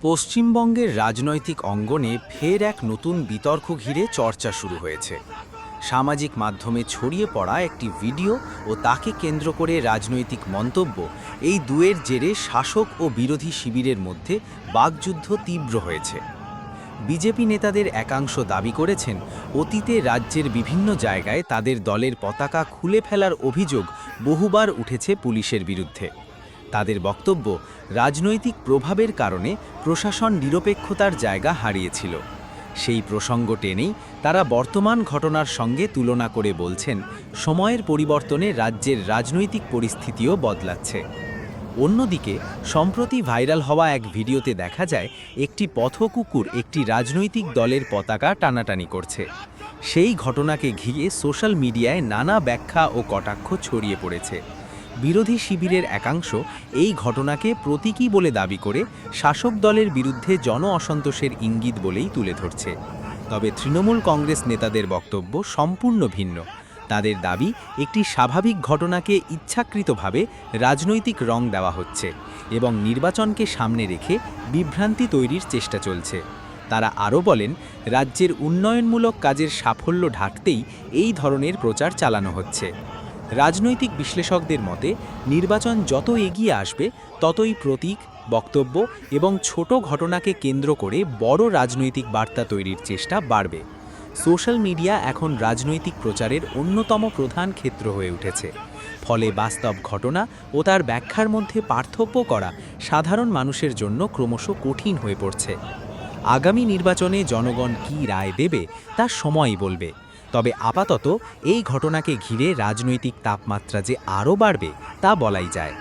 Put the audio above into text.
পশ্চিমবঙ্গের রাজনৈতিক অঙ্গনে ফের এক নতুন বিতর্ক ঘিরে চর্চা শুরু হয়েছে। সামাজিক মাধ্যমে ছড়িয়ে পড়া একটি ভিডিও ও তাকে কেন্দ্র করে রাজনৈতিক মন্তব্য, এই দুয়ের জেরে শাসক ও বিরোধী শিবিরের মধ্যে বাকযুদ্ধ তীব্র হয়েছে। বিজেপি নেতাদের একাংশ দাবি করেছেন, অতীতে রাজ্যের বিভিন্ন জায়গায় তাদের দলের পতাকা খুলে ফেলার অভিযোগ বহুবার উঠেছে পুলিশের বিরুদ্ধে। তাদের বক্তব্য, রাজনৈতিক প্রভাবের কারণে প্রশাসন নিরপেক্ষতার জায়গা হারিয়েছিল। সেই প্রসঙ্গ টেনেই তারা বর্তমান ঘটনার সঙ্গে তুলনা করে বলছেন, সময়ের পরিবর্তনে রাজ্যের রাজনৈতিক পরিস্থিতিও বদলাচ্ছে। অন্যদিকে সম্প্রতি ভাইরাল হওয়া এক ভিডিওতে দেখা যায়, একটি পথকুকুর একটি রাজনৈতিক দলের পতাকা টানাটানি করছে। সেই ঘটনাকে ঘিরে সোশ্যাল মিডিয়ায় নানা ব্যাখ্যা ও কটাক্ষ ছড়িয়ে পড়েছে। বিরোধী শিবিরের একাংশ এই ঘটনাকে প্রতীকী বলে দাবি করে শাসক দলের বিরুদ্ধে জন অসন্তোষের ইঙ্গিত বলেই তুলে ধরছে। তবে তৃণমূল কংগ্রেস নেতাদের বক্তব্য সম্পূর্ণ ভিন্ন। তাদের দাবি, একটি স্বাভাবিক ঘটনাকে ইচ্ছাকৃতভাবে রাজনৈতিক রং দেওয়া হচ্ছে এবং নির্বাচনকে সামনে রেখে বিভ্রান্তি তৈরির চেষ্টা চলছে। তারা আরও বলেন, রাজ্যের উন্নয়নমূলক কাজের সাফল্য ঢাকতেই এই ধরনের প্রচার চালানো হচ্ছে। রাজনৈতিক বিশ্লেষকদের মতে, নির্বাচন যত এগিয়ে আসবে ততই প্রতীক, বক্তব্য এবং ছোট ঘটনাকে কেন্দ্র করে বড় রাজনৈতিক বার্তা তৈরির চেষ্টা বাড়বে। সোশ্যাল মিডিয়া এখন রাজনৈতিক প্রচারের অন্যতম প্রধান ক্ষেত্র হয়ে উঠেছে। ফলে বাস্তব ঘটনা ও তার ব্যাখ্যার মধ্যে পার্থক্য করা সাধারণ মানুষের জন্য ক্রমশ কঠিন হয়ে পড়ছে। আগামী নির্বাচনে জনগণ কী রায় দেবে তা সময়ই বলবে। তবে আপাতত এই ঘটনাকে ঘিরে রাজনৈতিক তাপমাত্রা যে আরও বাড়বে তা বলাই যায়।